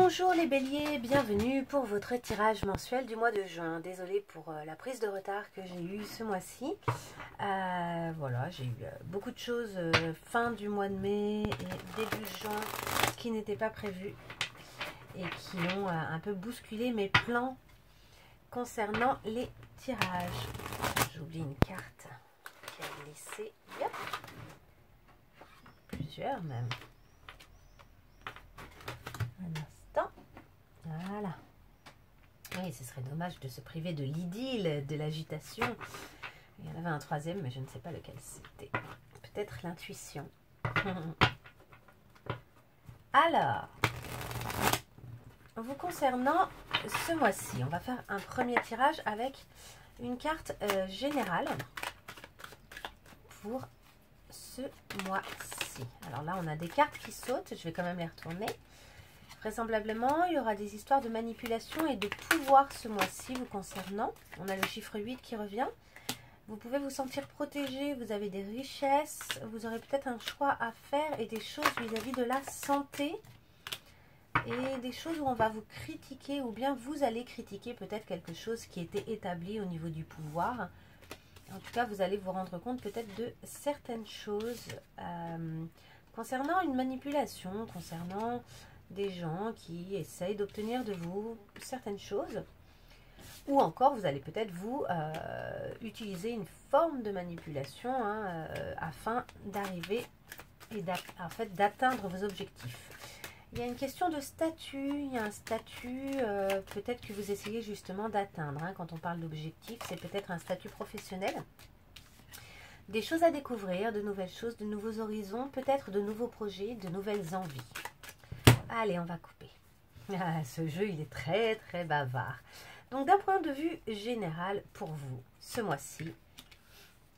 Bonjour les béliers, bienvenue pour votre tirage mensuel du mois de juin. Désolée pour la prise de retard que j'ai eue ce mois-ci. Voilà, j'ai eu beaucoup de choses fin du mois de mai et début juin qui n'étaient pas prévues et qui ont un peu bousculé mes plans concernant les tirages. J'oublie une carte qui a glissé. Yep. Plusieurs même. Un instant. Voilà. Oui, ce serait dommage de se priver de l'idylle, de l'agitation. Il y en avait un troisième, mais je ne sais pas lequel c'était. Peut-être l'intuition. Alors, vous concernant ce mois-ci, on va faire un premier tirage avec une carte générale pour ce mois-ci. Alors là, on a des cartes qui sautent. Je vais quand même les retourner. Vraisemblablement, il y aura des histoires de manipulation et de pouvoir ce mois-ci vous concernant. On a le chiffre 8 qui revient. Vous pouvez vous sentir protégé, vous avez des richesses, vous aurez peut-être un choix à faire et des choses vis-à-vis de la santé. Et des choses où on va vous critiquer ou bien vous allez critiquer peut-être quelque chose qui était établi au niveau du pouvoir. En tout cas, vous allez vous rendre compte peut-être de certaines choses concernant une manipulation, concernant des gens qui essayent d'obtenir de vous certaines choses. Ou encore, vous allez peut-être vous utiliser une forme de manipulation afin d'arriver et d'atteindre vos objectifs. Il y a une question de statut, il y a un statut peut-être que vous essayez justement d'atteindre. Quand on parle d'objectif, c'est peut-être un statut professionnel. Des choses à découvrir, de nouvelles choses, de nouveaux horizons, peut-être de nouveaux projets, de nouvelles envies. Allez, on va couper. Ce jeu, il est très très bavard. Donc, d'un point de vue général, pour vous, ce mois-ci,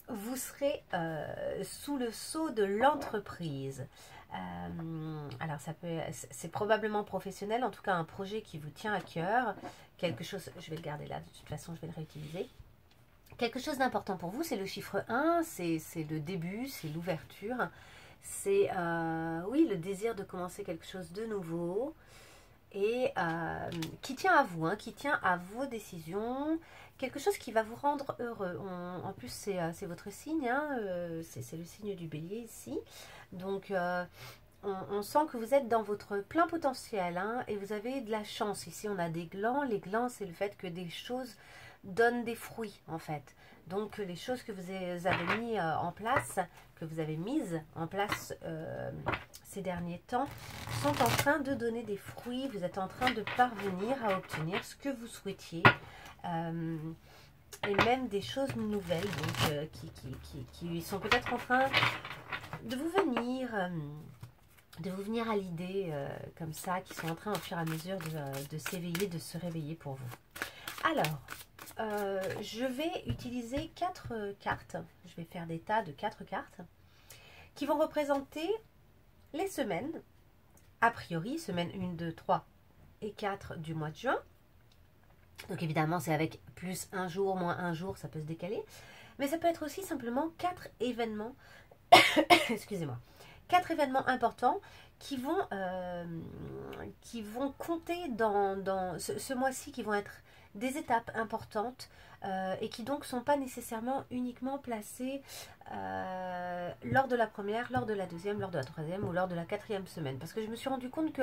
vous serez sous le sceau de l'entreprise. Alors, c'est probablement professionnel, en tout cas un projet qui vous tient à cœur. Quelque chose, je vais le garder là, de toute façon, je vais le réutiliser. Quelque chose d'important pour vous, c'est le chiffre 1, c'est le début, c'est l'ouverture. C'est, oui, le désir de commencer quelque chose de nouveau. Et qui tient à vous, qui tient à vos décisions, quelque chose qui va vous rendre heureux. En plus, c'est votre signe, c'est le signe du bélier ici. Donc, on sent que vous êtes dans votre plein potentiel et vous avez de la chance. Ici, on a des glands. Les glands, c'est le fait que des choses donnent des fruits, en fait. Donc, les choses que vous avez mis en place, que vous avez mises en place ces derniers temps, sont en train de donner des fruits. Vous êtes en train de parvenir à obtenir ce que vous souhaitiez. Et même des choses nouvelles donc, qui sont peut-être en train de vous venir à l'idée comme ça, qui sont en train au fur et à mesure de s'éveiller, de se réveiller pour vous. Alors, je vais utiliser 4 cartes. Je vais faire des tas de 4 cartes qui vont représenter les semaines, a priori, semaine 1, 2, 3 et 4 du mois de juin. Donc évidemment, c'est avec plus un jour, moins un jour, ça peut se décaler. Mais ça peut être aussi simplement 4 événements, excusez-moi, 4 événements importants qui vont compter dans ce mois-ci, qui vont être des étapes importantes et qui donc ne sont pas nécessairement uniquement placées lors de la première, lors de la deuxième, lors de la troisième ou lors de la 4e semaine. Parce que je me suis rendu compte que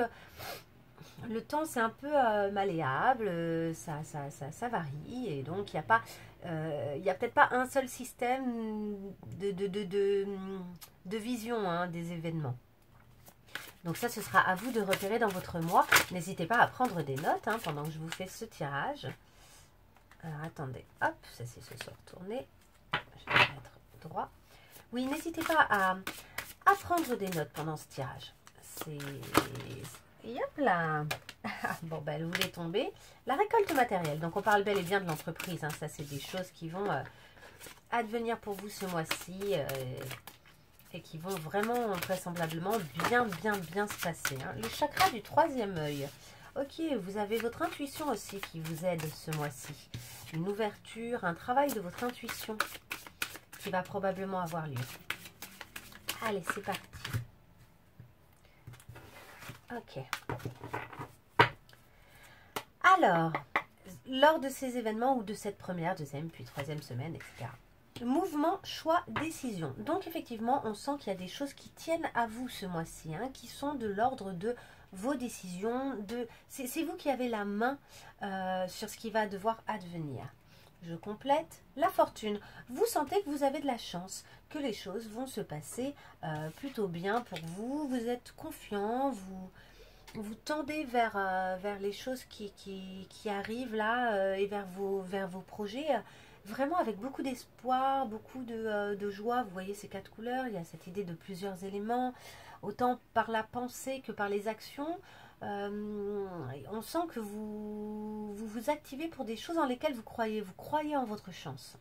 le temps c'est un peu malléable, ça varie et donc il n'y a peut-être pas un seul système de vision des événements. Donc ça, ce sera à vous de repérer dans votre mois. N'hésitez pas à prendre des notes pendant que je vous fais ce tirage. Alors attendez, hop, ceci se sont retournés. Je vais mettre droit. Oui, n'hésitez pas à prendre des notes pendant ce tirage. C'est... Hop là. Bon, ben, elle voulait tomber. La récolte matérielle. Donc on parle bel et bien de l'entreprise. Ça, c'est des choses qui vont advenir pour vous ce mois-ci. Et qui vont vraiment vraisemblablement bien se passer. Le chakra du 3e œil. Ok, vous avez votre intuition aussi qui vous aide ce mois-ci. Une ouverture, un travail de votre intuition qui va probablement avoir lieu. Allez, c'est parti. Ok. Alors, lors de ces événements ou de cette première, deuxième, puis troisième semaine, etc. Mouvement, choix, décision. Donc effectivement, on sent qu'il y a des choses qui tiennent à vous ce mois-ci, hein, qui sont de l'ordre de vos décisions. C'est vous qui avez la main sur ce qui va devoir advenir. Je complète. La fortune. Vous sentez que vous avez de la chance, que les choses vont se passer plutôt bien pour vous. Vous êtes confiant, vous tendez vers les choses qui arrivent là et vers vos projets. Vraiment avec beaucoup d'espoir, beaucoup de joie. Vous voyez ces 4 couleurs, il y a cette idée de plusieurs éléments, autant par la pensée que par les actions. On sent que vous activez pour des choses dans lesquelles vous croyez en votre chance.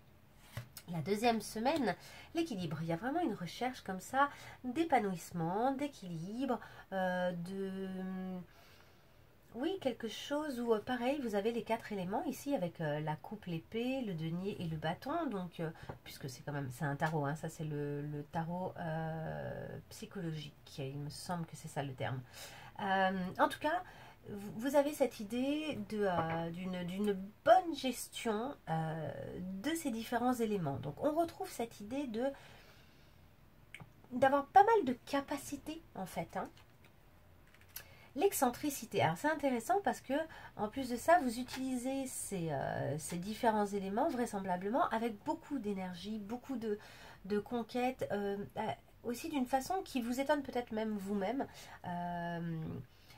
La deuxième semaine, l'équilibre. Il y a vraiment une recherche comme ça d'épanouissement, d'équilibre, oui, quelque chose où, pareil, vous avez les 4 éléments ici avec la coupe, l'épée, le denier et le bâton. Donc, puisque c'est quand même, c'est un tarot, hein, ça c'est le tarot psychologique. Il me semble que c'est ça le terme. En tout cas, vous avez cette idée d'une bonne gestion de ces différents éléments. Donc, on retrouve cette idée d'avoir pas mal de capacités, en fait, hein. L'excentricité. Alors c'est intéressant parce que en plus de ça, vous utilisez ces différents éléments vraisemblablement avec beaucoup d'énergie, beaucoup de conquête, aussi d'une façon qui vous étonne peut-être même vous-même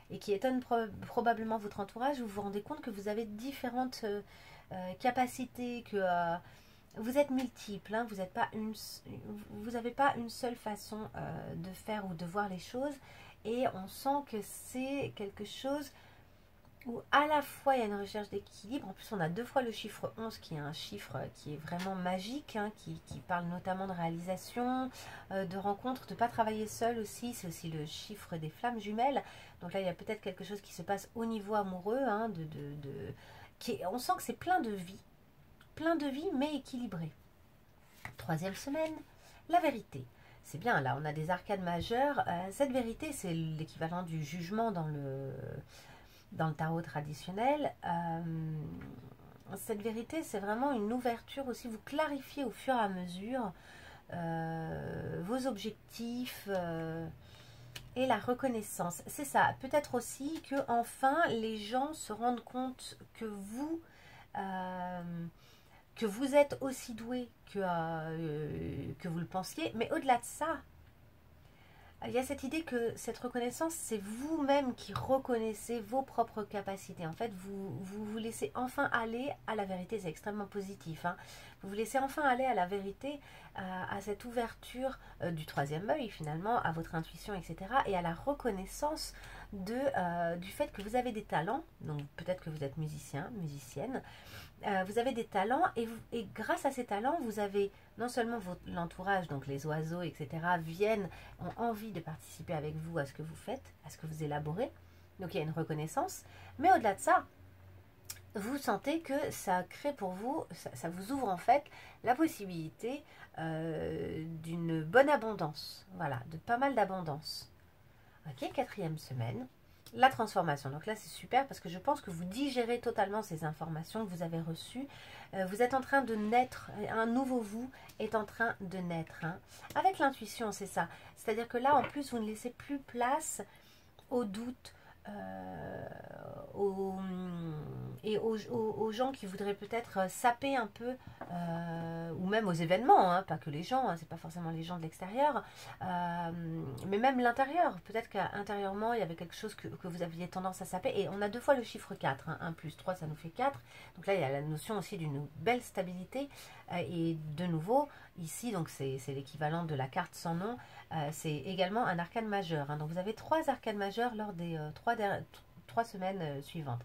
et qui étonne probablement votre entourage. Vous vous rendez compte que vous avez différentes capacités, que vous êtes multiples, hein, vous n'avez pas une seule façon de faire ou de voir les choses. Et on sent que c'est quelque chose où à la fois il y a une recherche d'équilibre. En plus, on a 2 fois le chiffre 11 qui est un chiffre qui est vraiment magique, hein, qui parle notamment de réalisation, de rencontres, de ne pas travailler seul aussi. C'est aussi le chiffre des flammes jumelles. Donc là, il y a peut-être quelque chose qui se passe au niveau amoureux. Hein, on sent que c'est plein de vie, mais équilibré. Troisième semaine, la vérité. C'est bien, là, on a des arcades majeures. Cette vérité, c'est l'équivalent du jugement dans le tarot traditionnel. Cette vérité, c'est vraiment une ouverture aussi. Vous clarifiez au fur et à mesure vos objectifs et la reconnaissance. C'est ça. Peut-être aussi que enfin les gens se rendent compte que vous êtes aussi doué que vous le pensiez. Mais au-delà de ça, il y a cette idée que cette reconnaissance, c'est vous-même qui reconnaissez vos propres capacités. En fait, vous laissez enfin aller à la vérité. C'est extrêmement positif, hein. Vous vous laissez enfin aller à la vérité, à cette ouverture du troisième œil, finalement, à votre intuition, etc. Et à la reconnaissance du fait que vous avez des talents. Donc, peut-être que vous êtes musicien, musicienne. Vous avez des talents et grâce à ces talents, vous avez non seulement l'entourage, donc les oiseaux, etc., ont envie de participer avec vous à ce que vous faites, à ce que vous élaborez. Donc il y a une reconnaissance. Mais au-delà de ça, vous sentez que ça crée pour vous, ça vous ouvre en fait la possibilité d'une bonne abondance. Voilà, de pas mal d'abondance. Ok, 4e semaine. La transformation. Donc là, c'est super parce que je pense que vous digérez totalement ces informations que vous avez reçues. Vous êtes en train de naître, un nouveau vous est en train de naître. Hein. Avec l'intuition, c'est ça. C'est-à-dire que là, en plus, vous ne laissez plus place au doute, aux gens qui voudraient peut-être saper un peu, ou même aux événements, hein, pas que les gens, hein, c'est pas forcément les gens de l'extérieur, mais même l'intérieur. Peut-être qu'intérieurement, il y avait quelque chose que vous aviez tendance à saper. Et on a 2 fois le chiffre 4, hein, 1 plus 3, ça nous fait 4. Donc là, il y a la notion aussi d'une belle stabilité. Et de nouveau, ici, donc c'est l'équivalent de la carte sans nom. C'est également un arcane majeur. Hein. Donc vous avez 3 arcanes majeures lors des 3 semaines suivantes.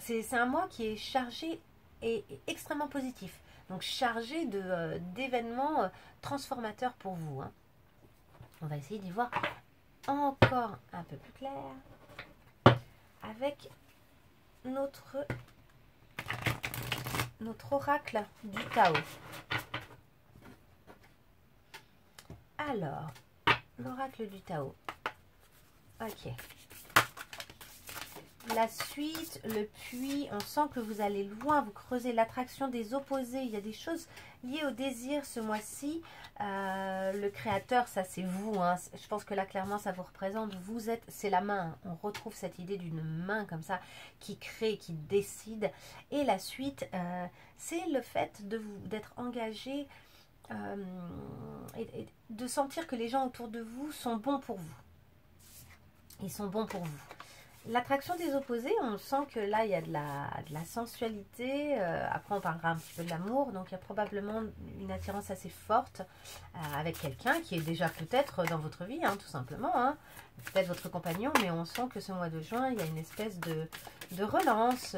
C'est un mois qui est chargé et extrêmement positif. Donc chargé d'événements transformateurs pour vous. Hein. On va essayer d'y voir encore un peu plus clair avec notre oracle du Tao. Alors, l'oracle du Tao. Ok. la suite, le puits, on sent que vous allez loin, vous creusez l'attraction des opposés. Il y a des choses liées au désir ce mois-ci. Le créateur, ça c'est vous. Hein. Je pense que là, clairement, ça vous représente. Vous êtes, c'est la main. On retrouve cette idée d'une main comme ça qui crée, qui décide. Et la suite, c'est le fait d'être engagé et de sentir que les gens autour de vous sont bons pour vous. Ils sont bons pour vous. L'attraction des opposés, on sent que là, il y a de la sensualité. Après, on parlera un petit peu de l'amour. Donc, il y a probablement une attirance assez forte avec quelqu'un qui est déjà peut-être dans votre vie, hein, tout simplement. Hein. Peut-être votre compagnon, mais on sent que ce mois de juin, il y a une espèce de relance,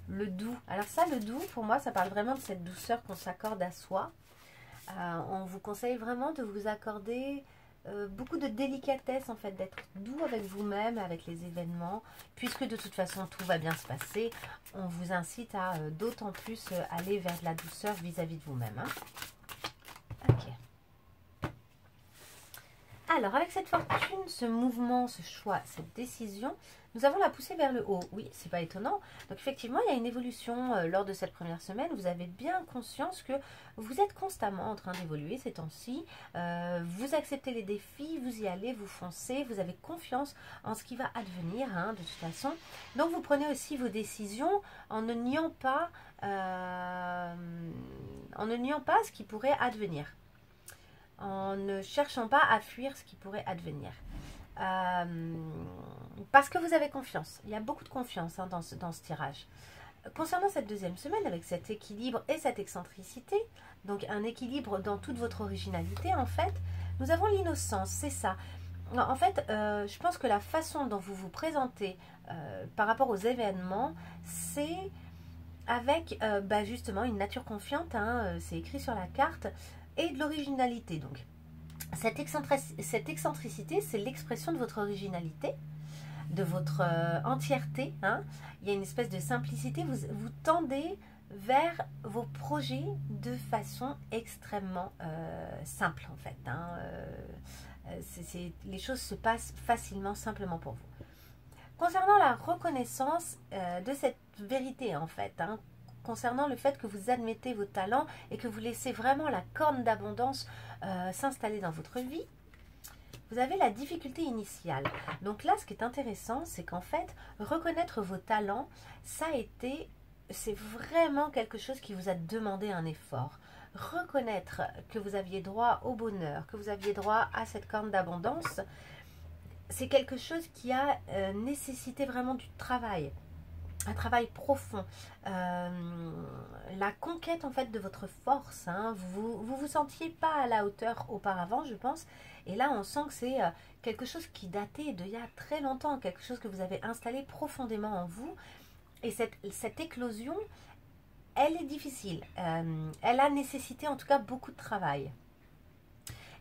le doux. Alors ça, le doux, pour moi, ça parle vraiment de cette douceur qu'on s'accorde à soi. On vous conseille vraiment de vous accorder beaucoup de délicatesse, en fait, d'être doux avec vous-même, avec les événements, puisque de toute façon tout va bien se passer. On vous incite à d'autant plus aller vers de la douceur vis-à-vis de vous-même. Hein. Ok. Alors, avec cette fortune, ce mouvement, ce choix, cette décision, nous avons la poussée vers le haut. Oui, c'est pas étonnant. Donc, effectivement, il y a une évolution lors de cette première semaine. Vous avez bien conscience que vous êtes constamment en train d'évoluer ces temps-ci. Vous acceptez les défis, vous y allez, vous foncez, vous avez confiance en ce qui va advenir, hein, de toute façon. Donc, vous prenez aussi vos décisions en ne niant pas, ce qui pourrait advenir. En ne cherchant pas à fuir ce qui pourrait advenir. Parce que vous avez confiance. Il y a beaucoup de confiance, hein, dans ce tirage. Concernant cette deuxième semaine, avec cet équilibre et cette excentricité, donc un équilibre dans toute votre originalité, en fait, nous avons l'innocence, c'est ça. En fait, je pense que la façon dont vous vous présentez par rapport aux événements, c'est avec justement une nature confiante, hein, c'est écrit sur la carte, et de l'originalité. Donc, cette excentricité, c'est l'expression de votre originalité, de votre entièreté. Hein. Il y a une espèce de simplicité. Vous tendez vers vos projets de façon extrêmement simple, en fait. Hein. Les choses se passent facilement, simplement pour vous. Concernant la reconnaissance de cette vérité, en fait, hein, concernant le fait que vous admettez vos talents et que vous laissez vraiment la corne d'abondance s'installer dans votre vie, vous avez la difficulté initiale. Donc là, ce qui est intéressant, c'est qu'en fait, reconnaître vos talents, c'est vraiment quelque chose qui vous a demandé un effort. Reconnaître que vous aviez droit au bonheur, que vous aviez droit à cette corne d'abondance, c'est quelque chose qui a nécessité vraiment du travail. Un travail profond, la conquête en fait de votre force, hein. Vous sentiez pas à la hauteur auparavant, je pense, et là on sent que c'est quelque chose qui datait d'il y a très longtemps, quelque chose que vous avez installé profondément en vous, et cette éclosion, elle est difficile, elle a nécessité en tout cas beaucoup de travail.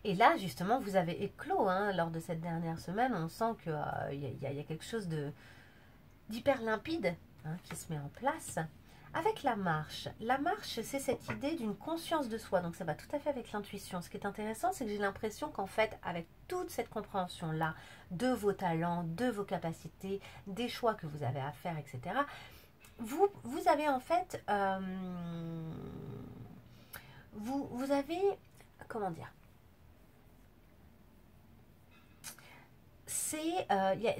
Et là justement vous avez éclos, hein, lors de cette dernière semaine, on sent qu'il y a quelque chose d'hyper limpide, hein, qui se met en place. Avec la marche, c'est cette idée d'une conscience de soi, donc ça va tout à fait avec l'intuition. Ce qui est intéressant, c'est que j'ai l'impression qu'en fait, avec toute cette compréhension-là de vos talents, de vos capacités, des choix que vous avez à faire, etc., vous avez en fait, vous avez, comment dire,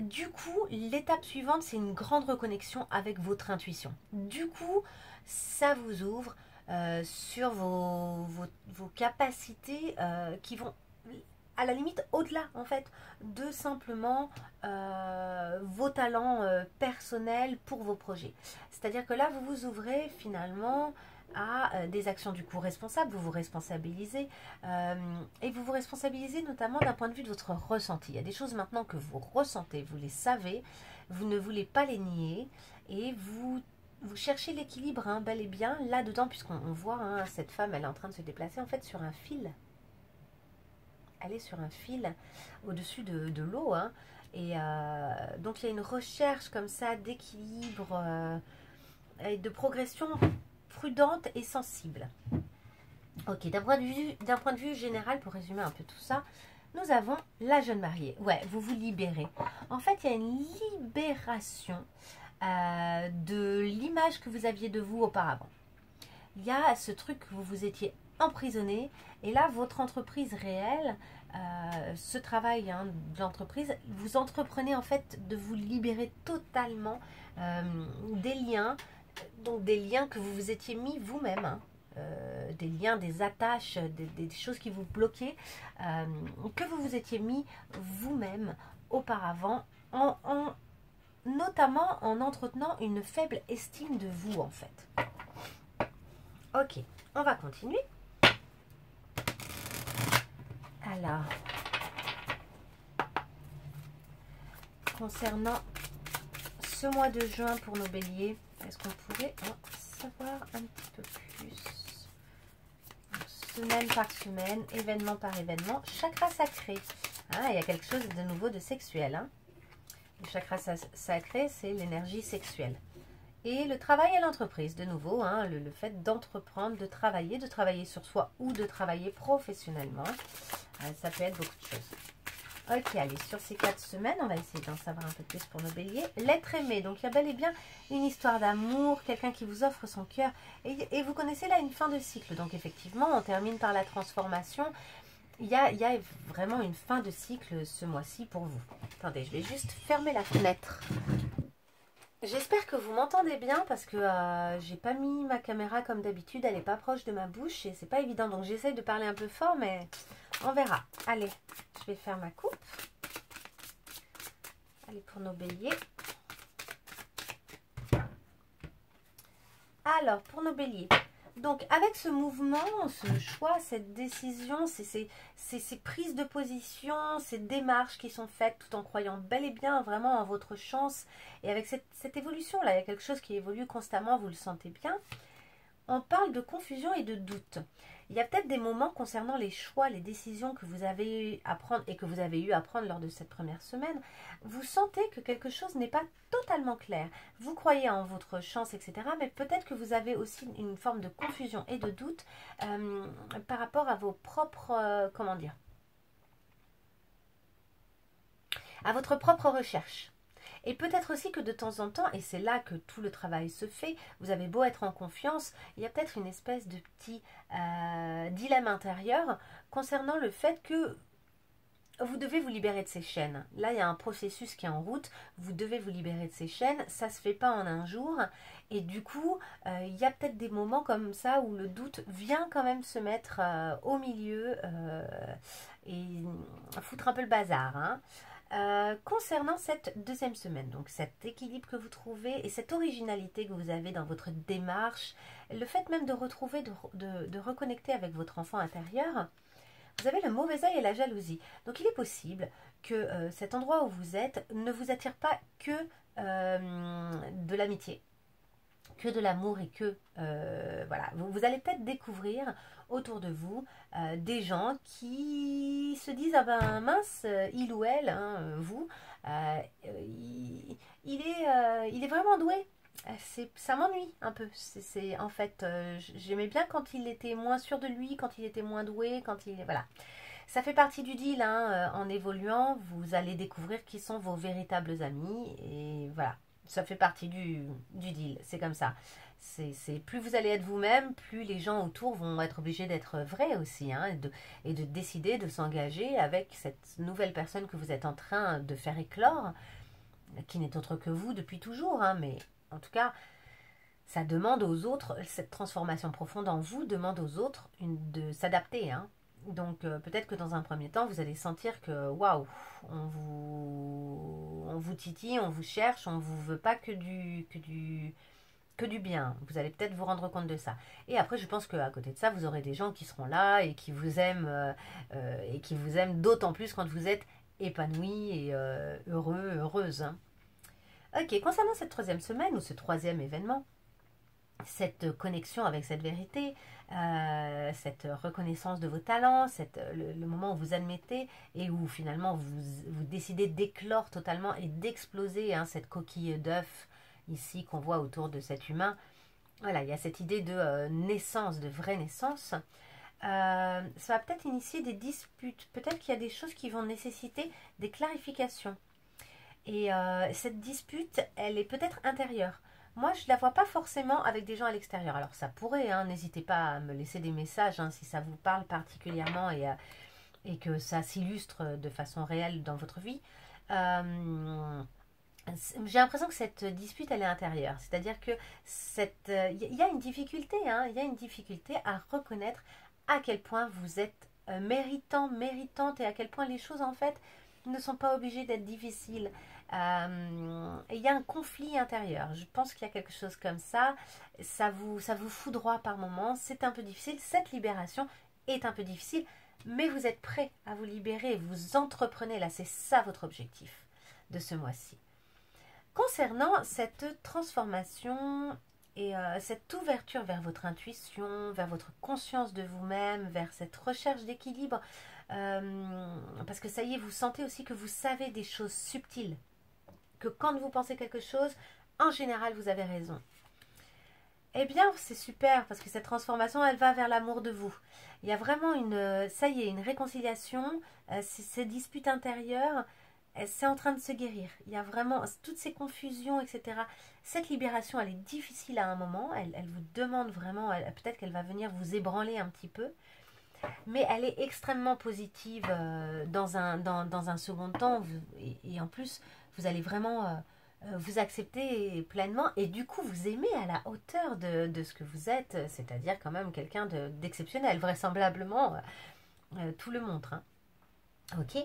du coup, l'étape suivante, c'est une grande reconnexion avec votre intuition. Du coup, ça vous ouvre sur vos capacités qui vont, à la limite, au-delà, en fait, de simplement vos talents personnels pour vos projets. C'est-à-dire que là, vous vous ouvrez finalement à des actions du coup responsables, vous vous responsabilisez et vous vous responsabilisez notamment d'un point de vue de votre ressenti. Il y a des choses maintenant que vous ressentez, vous les savez, vous ne voulez pas les nier et vous cherchez l'équilibre, hein, bel et bien là-dedans, puisqu'on voit, hein, cette femme, elle est en train de se déplacer en fait sur un fil. Elle est sur un fil au-dessus de l'eau, hein, et donc il y a une recherche comme ça d'équilibre et de progression prudente et sensible. Ok, d'un point de vue général, pour résumer un peu tout ça, nous avons la jeune mariée. Ouais, vous vous libérez. En fait, il y a une libération de l'image que vous aviez de vous auparavant. Il y a ce truc que vous vous étiez emprisonné. Et là, votre entreprise réelle, ce travail hein, de l'entreprise, vous entreprenez en fait de vous libérer totalement des liens. Donc des liens que vous vous étiez mis vous-même. Hein. Des liens, des attaches, des choses qui vous bloquaient, que vous vous étiez mis vous-même auparavant, notamment en entretenant une faible estime de vous en fait. Ok, on va continuer. Alors, concernant ce mois de juin pour nos béliers, est-ce qu'on pourrait en savoir un petit peu plus? Semaine par semaine, événement par événement, chakra sacré. Hein, il y a quelque chose de nouveau de sexuel. Hein. Le chakra sacré, c'est l'énergie sexuelle. Et le travail à l'entreprise, de nouveau, hein, le fait d'entreprendre, de travailler sur soi ou de travailler professionnellement. Ça peut être beaucoup de choses. Ok, allez, sur ces 4 semaines, on va essayer d'en savoir un peu plus pour nos béliers. L'être aimé, donc il y a bel et bien une histoire d'amour, quelqu'un qui vous offre son cœur. Et vous connaissez là une fin de cycle. Donc effectivement, on termine par la transformation. Il y a vraiment une fin de cycle ce mois-ci pour vous. Attendez, je vais juste fermer la fenêtre. J'espère que vous m'entendez bien parce que j'ai pas mis ma caméra comme d'habitude. Elle n'est pas proche de ma bouche et c'est pas évident. Donc j'essaye de parler un peu fort, mais on verra. Allez, je vais faire ma coupe. Allez, pour nos béliers. Alors, pour nos béliers. Donc, avec ce mouvement, ce choix, cette décision, ces prises de position, ces démarches qui sont faites tout en croyant bel et bien vraiment en votre chance. Et avec cette évolution-là, il y a quelque chose qui évolue constamment, vous le sentez bien. On parle de confusion et de doute. Il y a peut-être des moments concernant les choix, les décisions que vous avez eu à prendre et que vous avez eu à prendre lors de cette première semaine. Vous sentez que quelque chose n'est pas totalement clair. Vous croyez en votre chance, etc. Mais peut-être que vous avez aussi une forme de confusion et de doute par rapport à vos propres, comment dire, à votre propre recherche. Et peut-être aussi que de temps en temps, et c'est là que tout le travail se fait, vous avez beau être en confiance, il y a peut-être une espèce de petit dilemme intérieur concernant le fait que vous devez vous libérer de ces chaînes. Là, il y a un processus qui est en route, vous devez vous libérer de ces chaînes, ça ne se fait pas en un jour, et du coup, il y a peut-être des moments comme ça où le doute vient quand même se mettre au milieu et foutre un peu le bazar, hein. Concernant cette deuxième semaine, donc cet équilibre que vous trouvez et cette originalité que vous avez dans votre démarche, le fait même de retrouver, de reconnecter avec votre enfant intérieur, vous avez le mauvais œil et la jalousie. Donc il est possible que cet endroit où vous êtes ne vous attire pas que de l'amitié, que de l'amour et que voilà, vous allez peut-être découvrir autour de vous des gens qui se disent ah ben mince, il ou elle, hein, vous, il est vraiment doué. Ça m'ennuie un peu. En fait, j'aimais bien quand il était moins sûr de lui, quand il était moins doué, voilà. Ça fait partie du deal, hein, en évoluant, vous allez découvrir qui sont vos véritables amis et voilà. Ça fait partie du deal, c'est comme ça. Plus vous allez être vous-même, plus les gens autour vont être obligés d'être vrais aussi, hein, et de décider de s'engager avec cette nouvelle personne que vous êtes en train de faire éclore, qui n'est autre que vous depuis toujours, hein, mais en tout cas, ça demande aux autres, cette transformation profonde en vous demande aux autres de s'adapter, hein. Donc peut-être que dans un premier temps, vous allez sentir que waouh, on vous titille, on vous cherche, on vous veut pas que du bien. Vous allez peut-être vous rendre compte de ça. Et après, je pense qu'à côté de ça, vous aurez des gens qui seront là et qui vous aiment d'autant plus quand vous êtes épanoui et heureux, heureuse, hein. Ok, concernant cette troisième semaine ou ce troisième événement, cette connexion avec cette vérité, cette reconnaissance de vos talents, le moment où vous admettez et où finalement vous décidez d'éclore totalement et d'exploser, hein, cette coquille d'œuf ici qu'on voit autour de cet humain. Voilà, il y a cette idée de naissance, de vraie naissance. Ça va peut-être initier des disputes. Peut-être qu'il y a des choses qui vont nécessiter des clarifications. Et cette dispute, elle est peut-être intérieure. Moi, je ne la vois pas forcément avec des gens à l'extérieur. Alors, ça pourrait, hein, n'hésitez pas à me laisser des messages hein, si ça vous parle particulièrement et que ça s'illustre de façon réelle dans votre vie. J'ai l'impression que cette dispute, elle est intérieure. C'est-à-dire que y a une difficulté, hein, il y a une difficulté à reconnaître à quel point vous êtes méritant, méritante et à quel point les choses, en fait, ne sont pas obligées d'être difficiles. Il y a un conflit intérieur. Je pense qu'il y a quelque chose comme ça. Ça vous foudroie par moments. C'est un peu difficile. Cette libération est un peu difficile. Mais vous êtes prêt à vous libérer. Vous entreprenez là. C'est ça votre objectif de ce mois-ci. Concernant cette transformation et cette ouverture vers votre intuition, vers votre conscience de vous-même, vers cette recherche d'équilibre, parce que ça y est, vous sentez aussi que vous savez des choses subtiles, que quand vous pensez quelque chose, en général, vous avez raison. Eh bien, c'est super, parce que cette transformation, elle va vers l'amour de vous. Il y a vraiment ça y est, une réconciliation, ces disputes intérieures, c'est en train de se guérir. Il y a vraiment toutes ces confusions, etc. Cette libération, elle est difficile à un moment. Elle vous demande vraiment, peut-être qu'elle va venir vous ébranler un petit peu. Mais elle est extrêmement positive dans un second temps. Et en plus, vous allez vraiment vous accepter pleinement. Et du coup, vous aimez à la hauteur de ce que vous êtes. C'est-à-dire quand même quelqu'un d'exceptionnel. Vraisemblablement, tout le montre. Hein. Ok.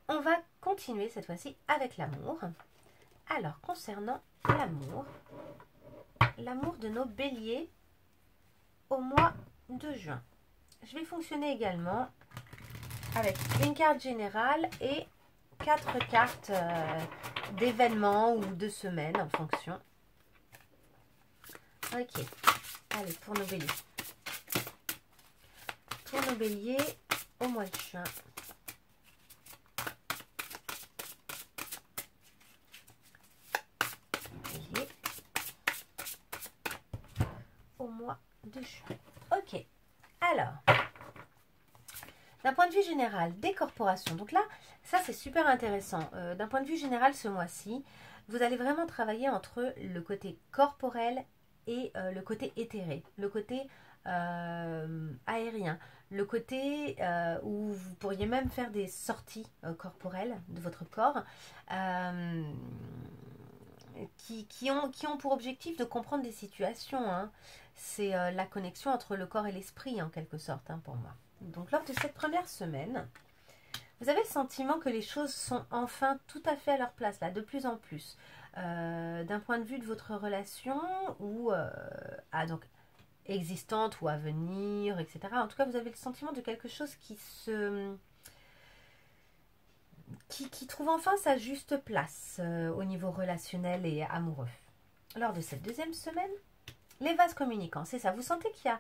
On va continuer cette fois-ci avec l'amour. Alors, concernant l'amour de nos béliers au mois de juin. Je vais fonctionner également avec une carte générale et 4 cartes d'événements ou de semaines en fonction. Ok, allez, pour nos béliers. Pour nos béliers au mois de juin. Au mois de juin. Ok. Alors, d'un point de vue général, des corporations. Donc là, ça c'est super intéressant. D'un point de vue général, ce mois-ci, vous allez vraiment travailler entre le côté corporel et le côté éthéré, le côté aérien, le côté où vous pourriez même faire des sorties corporelles de votre corps. Qui ont pour objectif de comprendre des situations. Hein. C'est la connexion entre le corps et l'esprit, en quelque sorte, hein, pour moi. Donc, lors de cette première semaine, vous avez le sentiment que les choses sont enfin tout à fait à leur place, là, de plus en plus. D'un point de vue de votre relation, ou donc existante ou à venir, etc. En tout cas, vous avez le sentiment de quelque chose qui trouve enfin sa juste place au niveau relationnel et amoureux. Lors de cette deuxième semaine, les vases communicants, c'est ça. Vous sentez qu'il y a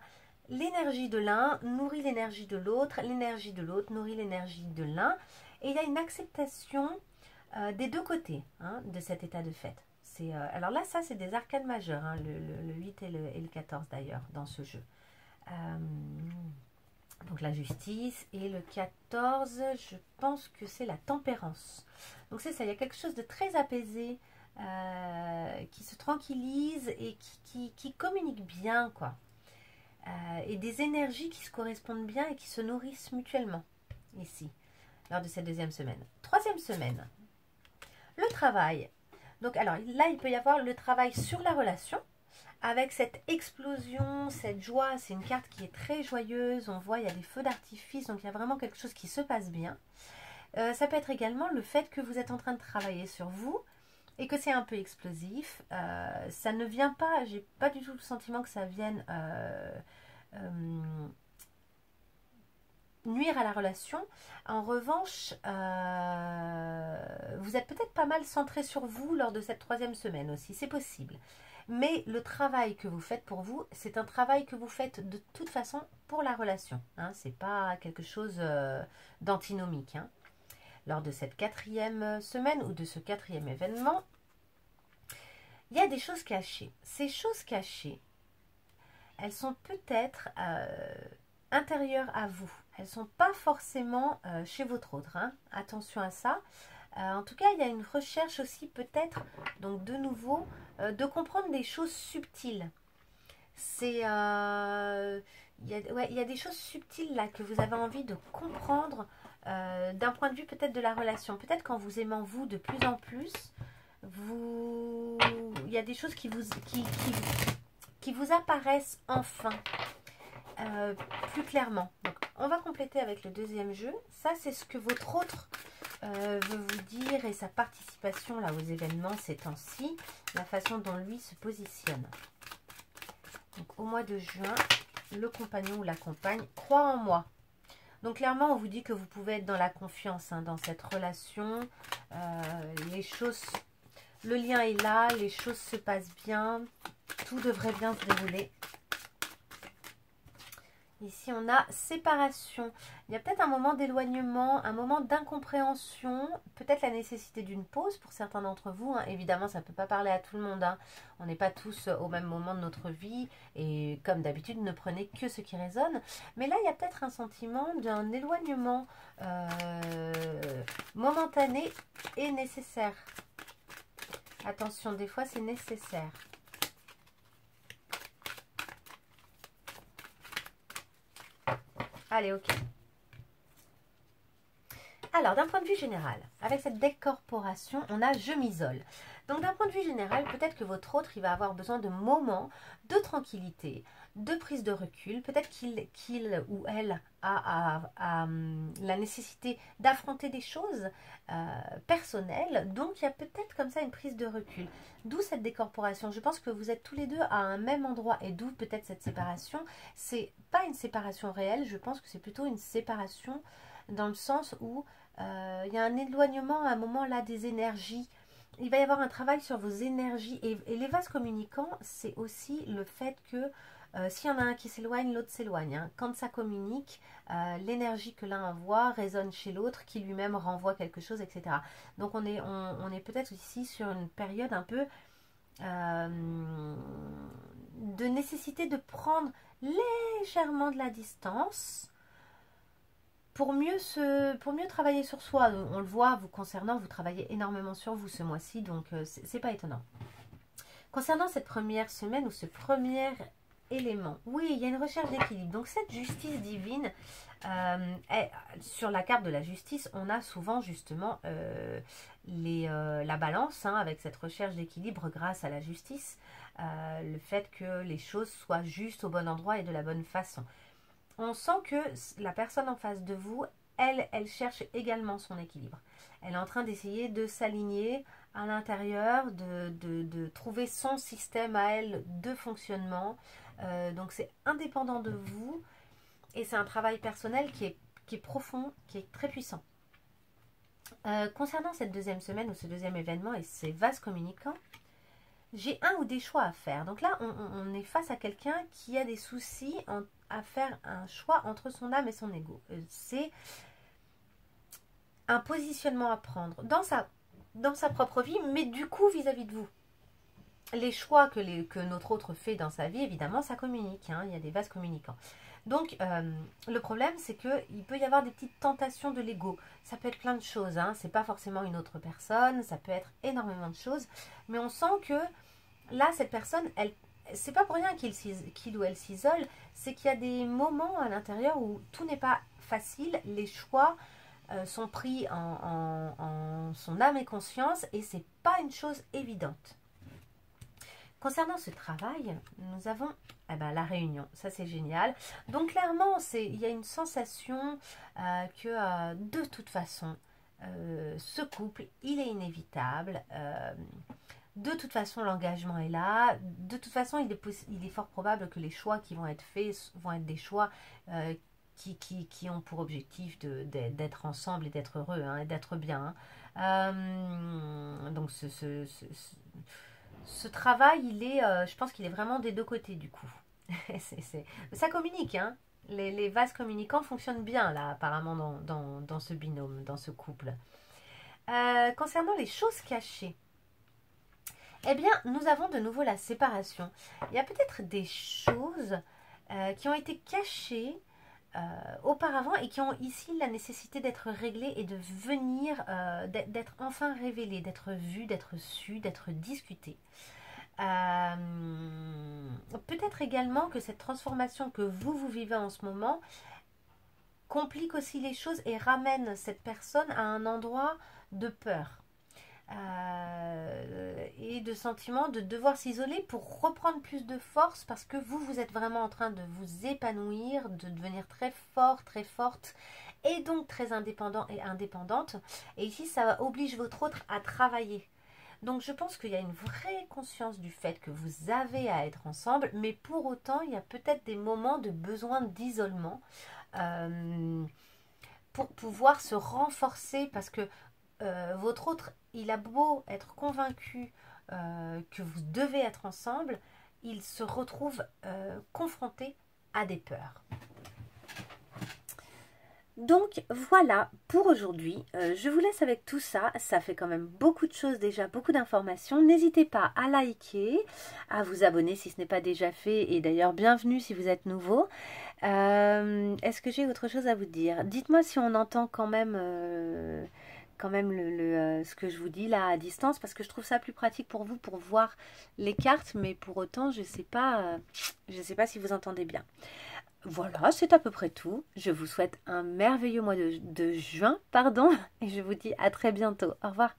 l'énergie de l'un nourrit l'énergie de l'autre, l'énergie de l'autre nourrit l'énergie de l'un, et il y a une acceptation des deux côtés hein, de cet état de fait. Alors là, ça, c'est des arcanes majeures, hein, le 8 et le 14 d'ailleurs, dans ce jeu. Donc la justice, et le 14, je pense que c'est la tempérance. Donc c'est ça, il y a quelque chose de très apaisé, qui se tranquillise et qui communique bien, quoi. Et des énergies qui se correspondent bien et qui se nourrissent mutuellement, ici, lors de cette deuxième semaine. Troisième semaine, le travail. Donc alors là, il peut y avoir le travail sur la relation, avec cette explosion, cette joie. C'est une carte qui est très joyeuse. On voit, il y a des feux d'artifice. Donc, il y a vraiment quelque chose qui se passe bien. Ça peut être également le fait que vous êtes en train de travailler sur vous et que c'est un peu explosif. Ça ne vient pas, j'ai pas du tout le sentiment que ça vienne nuire à la relation. En revanche, vous êtes peut-être pas mal centré sur vous lors de cette troisième semaine aussi. C'est possible. Mais le travail que vous faites pour vous, c'est un travail que vous faites de toute façon pour la relation. Hein. Ce n'est pas quelque chose d'antinomique. Hein. Lors de cette quatrième semaine ou de ce quatrième événement, il y a des choses cachées. Ces choses cachées, elles sont peut-être intérieures à vous. Elles ne sont pas forcément chez votre autre. Hein. Attention à ça. En tout cas, il y a une recherche aussi peut-être, donc de nouveau, de comprendre des choses subtiles. C'est... il y a des choses subtiles là que vous avez envie de comprendre d'un point de vue peut-être de la relation. Peut-être qu'en vous aimant vous de plus en plus, il y a des choses qui vous apparaissent enfin plus clairement. Donc, on va compléter avec le deuxième jeu. Ça, c'est ce que votre autre veut vous dire et sa participation là aux événements ces temps-ci, la façon dont lui se positionne. Donc, au mois de juin, le compagnon ou la compagne croit en moi. Donc, clairement, on vous dit que vous pouvez être dans la confiance hein, dans cette relation. Les choses, le lien est là, les choses se passent bien. Tout devrait bien se dérouler. Ici, on a séparation. Il y a peut-être un moment d'éloignement, un moment d'incompréhension, peut-être la nécessité d'une pause pour certains d'entre vous. Hein. Évidemment, ça ne peut pas parler à tout le monde. Hein. On n'est pas tous au même moment de notre vie. Et comme d'habitude, ne prenez que ce qui résonne. Mais là, il y a peut-être un sentiment d'un éloignement momentané et nécessaire. Attention, des fois, c'est nécessaire. Allez, ok. Alors, d'un point de vue général, avec cette décorporation, on a « je m'isole ». Donc, d'un point de vue général, peut-être que votre autre, il va avoir besoin de moments de tranquillité, de prise de recul. Peut-être qu'il ou elle a la nécessité d'affronter des choses personnelles. Donc, il y a peut-être comme ça une prise de recul. D'où cette décorporation. Je pense que vous êtes tous les deux à un même endroit et d'où peut-être cette séparation. C'est pas une séparation réelle, je pense que c'est plutôt une séparation dans le sens où il y a un éloignement à un moment là des énergies. Il va y avoir un travail sur vos énergies et les vases communicants, c'est aussi le fait que s'il y en a un qui s'éloigne, l'autre s'éloigne. Hein. Quand ça communique, l'énergie que l'un envoie résonne chez l'autre qui lui-même renvoie quelque chose, etc. Donc on est peut-être ici sur une période un peu de nécessité de prendre légèrement de la distance pour mieux travailler sur soi. On le voit vous concernant, vous travaillez énormément sur vous ce mois-ci, donc c'est pas étonnant. Concernant cette première semaine ou ce premier élément, oui, il y a une recherche d'équilibre. Donc cette justice divine, sur la carte de la justice, on a souvent justement la balance hein, avec cette recherche d'équilibre grâce à la justice, le fait que les choses soient justes au bon endroit et de la bonne façon. On sent que la personne en face de vous, elle cherche également son équilibre. Elle est en train d'essayer de s'aligner à l'intérieur, de trouver son système à elle de fonctionnement. Donc c'est indépendant de vous et c'est un travail personnel qui est profond, qui est très puissant. Concernant cette deuxième semaine ou ce deuxième événement et ces vases communicants, j'ai un ou des choix à faire. Donc là, on est face à quelqu'un qui a des soucis à faire un choix entre son âme et son ego. C'est un positionnement à prendre dans sa propre vie, mais du coup vis-à-vis de vous. Les choix que notre autre fait dans sa vie, évidemment, ça communique. Hein, il y a des vases communicants. Donc, le problème, c'est qu'il peut y avoir des petites tentations de l'ego. Ça peut être plein de choses. Hein, c'est pas forcément une autre personne. Ça peut être énormément de choses. Mais on sent que là, cette personne, c'est pas pour rien qu'il ou elle s'isole. C'est qu'il y a des moments à l'intérieur où tout n'est pas facile. Les choix sont pris en son âme et conscience. Et c'est pas une chose évidente. Concernant ce travail, nous avons la réunion. Ça, c'est génial. Donc, clairement, il y a une sensation que de toute façon, ce couple, il est inévitable. De toute façon, l'engagement est là. De toute façon, il est fort probable que les choix qui vont être faits vont être des choix qui ont pour objectif d'être ensemble et d'être heureux, hein, et d'être bien. Hein. Donc, ce travail, je pense qu'il est vraiment des deux côtés du coup. Ça communique, hein. Les vases communicants fonctionnent bien là, apparemment, dans ce binôme, dans ce couple. Concernant les choses cachées, eh bien, nous avons de nouveau la séparation. Il y a peut-être des choses qui ont été cachées auparavant et qui ont ici la nécessité d'être réglés et de venir, d'être enfin révélés, d'être vus, d'être su, d'être discutés. Peut-être également que cette transformation que vous vivez en ce moment complique aussi les choses et ramène cette personne à un endroit de peur et de sentiment de devoir s'isoler pour reprendre plus de force parce que vous êtes vraiment en train de vous épanouir, de devenir très fort, très forte et donc très indépendant et indépendante. Et ici, ça oblige votre autre à travailler. Donc je pense qu'il y a une vraie conscience du fait que vous avez à être ensemble, mais pour autant, il y a peut-être des moments de besoin d'isolement pour pouvoir se renforcer parce que votre autre, il a beau être convaincu que vous devez être ensemble, il se retrouve confronté à des peurs. Donc voilà pour aujourd'hui, je vous laisse avec tout ça, ça fait quand même beaucoup de choses déjà, beaucoup d'informations. N'hésitez pas à liker, à vous abonner si ce n'est pas déjà fait et d'ailleurs bienvenue si vous êtes nouveau. Est-ce que j'ai autre chose à vous dire? Dites-moi si on entend quand même ce que je vous dis là à distance parce que je trouve ça plus pratique pour vous pour voir les cartes, mais pour autant je sais pas si vous entendez bien. Voilà, c'est à peu près tout. Je vous souhaite un merveilleux mois de juin, et je vous dis à très bientôt. Au revoir.